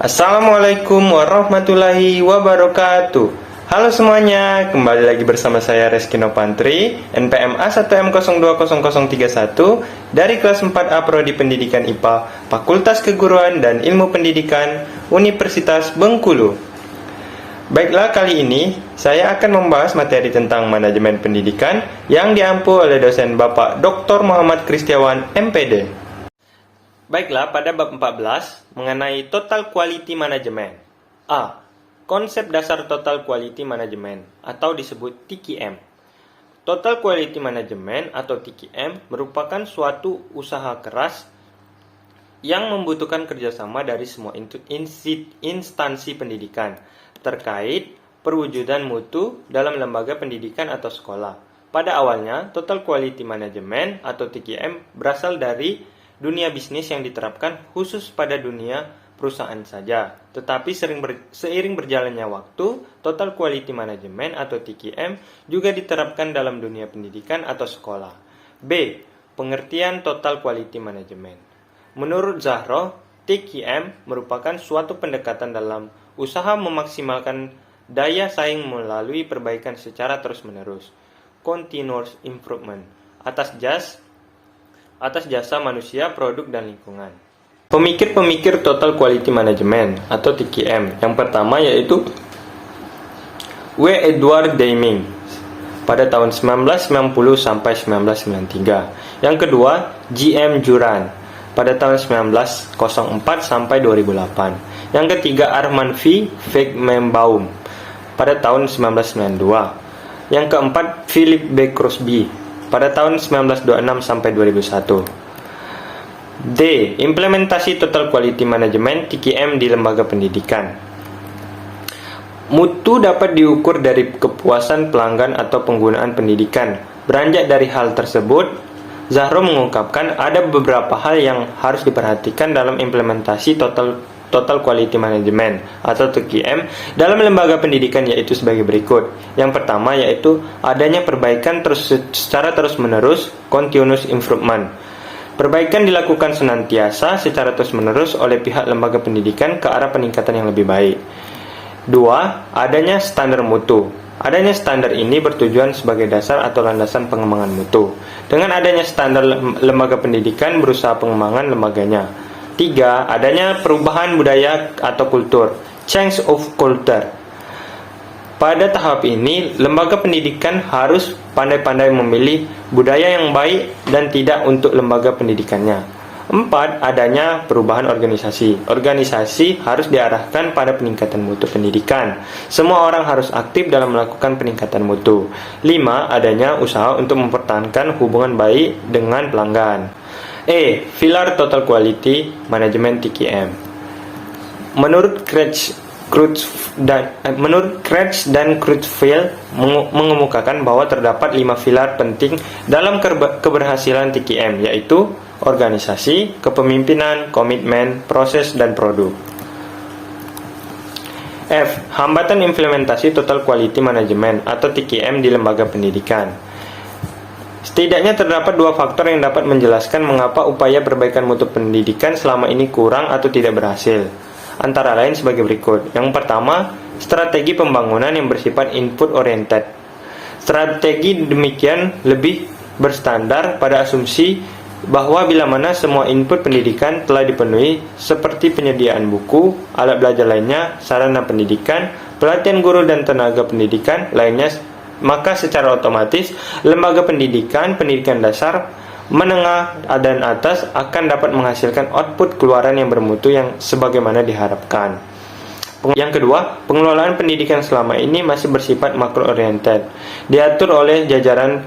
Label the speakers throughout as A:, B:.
A: Assalamualaikum warahmatullahi wabarakatuh. Halo semuanya, kembali lagi bersama saya Reski Nopantri, NPM A1M020031 dari kelas 4A Prodi Pendidikan IPA, Fakultas Keguruan dan Ilmu Pendidikan, Universitas Bengkulu. Baiklah, kali ini saya akan membahas materi tentang manajemen pendidikan yang diampu oleh dosen Bapak Dr. Muhammad Kristiawan, MPD. Baiklah, pada bab 14 mengenai Total Quality Management. A. Konsep dasar Total Quality Management atau disebut TQM. Total Quality Management atau TQM merupakan suatu usaha keras yang membutuhkan kerjasama dari semua instansi pendidikan terkait perwujudan mutu dalam lembaga pendidikan atau sekolah. Pada awalnya, Total Quality Management atau TQM berasal dari dunia bisnis yang diterapkan khusus pada dunia perusahaan saja. Tetapi seiring berjalannya waktu, Total Quality Management atau TQM juga diterapkan dalam dunia pendidikan atau sekolah. B. Pengertian Total Quality Management. Menurut Zahro, TQM merupakan suatu pendekatan dalam usaha memaksimalkan daya saing melalui perbaikan secara terus-menerus, continuous improvement, atas jasa manusia, produk, dan lingkungan. Pemikir-pemikir Total Quality Management atau TQM yang pertama yaitu W. Edward Deming pada tahun 1990 sampai 1993. Yang kedua, G. M. Juran pada tahun 1904 sampai 2008. Yang ketiga, Armand V. Feigenbaum pada tahun 1992. Yang keempat, Philip B. Crosby pada tahun 1926 sampai 2001. D. Implementasi Total Quality Management TQM di lembaga pendidikan. Mutu dapat diukur dari kepuasan pelanggan atau penggunaan pendidikan. Beranjak dari hal tersebut, Zahro mengungkapkan ada beberapa hal yang harus diperhatikan dalam implementasi Total Quality Management atau TQM dalam lembaga pendidikan, yaitu sebagai berikut. Yang pertama yaitu adanya perbaikan secara terus-menerus, continuous improvement. Perbaikan dilakukan senantiasa secara terus-menerus oleh pihak lembaga pendidikan ke arah peningkatan yang lebih baik. 2. Adanya standar mutu. Adanya standar ini bertujuan sebagai dasar atau landasan pengembangan mutu. Dengan adanya standar, lembaga pendidikan berusaha pengembangan lembaganya. 3. Adanya perubahan budaya atau kultur, change of culture. Pada tahap ini, lembaga pendidikan harus pandai-pandai memilih budaya yang baik dan tidak untuk lembaga pendidikannya. 4. Adanya perubahan organisasi. Organisasi harus diarahkan pada peningkatan mutu pendidikan. Semua orang harus aktif dalam melakukan peningkatan mutu. 5. Adanya usaha untuk mempertahankan hubungan baik dengan pelanggan. E. Pilar Total Quality Management TQM. Menurut Kretsch dan Crutchfield mengemukakan bahwa terdapat 5 pilar penting dalam keberhasilan TQM, yaitu organisasi, kepemimpinan, komitmen, proses, dan produk. F. Hambatan implementasi Total Quality Management atau TQM di lembaga pendidikan. Setidaknya terdapat 2 faktor yang dapat menjelaskan mengapa upaya perbaikan mutu pendidikan selama ini kurang atau tidak berhasil. Antara lain sebagai berikut. Yang pertama, strategi pembangunan yang bersifat input oriented. Strategi demikian lebih bersandar pada asumsi bahwa bila mana semua input pendidikan telah dipenuhi seperti penyediaan buku, alat belajar lainnya, sarana pendidikan, pelatihan guru dan tenaga pendidikan lainnya, maka secara otomatis lembaga pendidikan dasar, menengah, dan atas akan dapat menghasilkan output keluaran yang bermutu yang sebagaimana diharapkan. Yang kedua, pengelolaan pendidikan selama ini masih bersifat makro-oriented, diatur oleh jajaran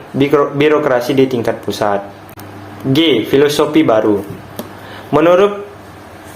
A: birokrasi di tingkat pusat. G. Filosofi baru. Menurut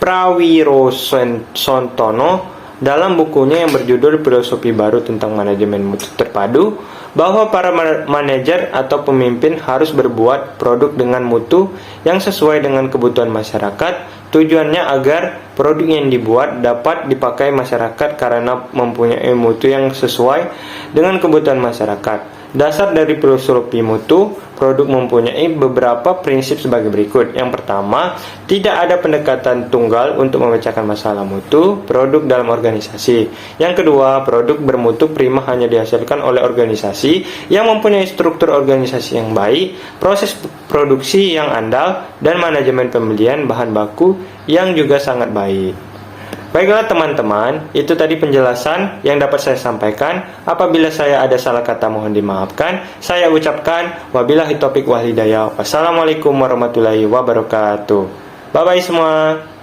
A: Prawirosoentono dalam bukunya yang berjudul Filosofi Baru tentang Manajemen Mutu Terpadu, bahwa para manajer atau pemimpin harus berbuat produk dengan mutu yang sesuai dengan kebutuhan masyarakat. Tujuannya agar produk yang dibuat dapat dipakai masyarakat karena mempunyai mutu yang sesuai dengan kebutuhan masyarakat. Dasar dari filosofi mutu, produk mempunyai beberapa prinsip sebagai berikut. Yang pertama, tidak ada pendekatan tunggal untuk memecahkan masalah mutu produk dalam organisasi. Yang kedua, produk bermutu prima hanya dihasilkan oleh organisasi yang mempunyai struktur organisasi yang baik, proses produksi yang andal, dan manajemen pembelian bahan baku yang juga sangat baik. Baiklah teman-teman, itu tadi penjelasan yang dapat saya sampaikan. Apabila saya ada salah kata mohon dimaafkan. Saya ucapkan wabillahi taufiq wal hidayah. Wassalamualaikum warahmatullahi wabarakatuh. Bye-bye semua.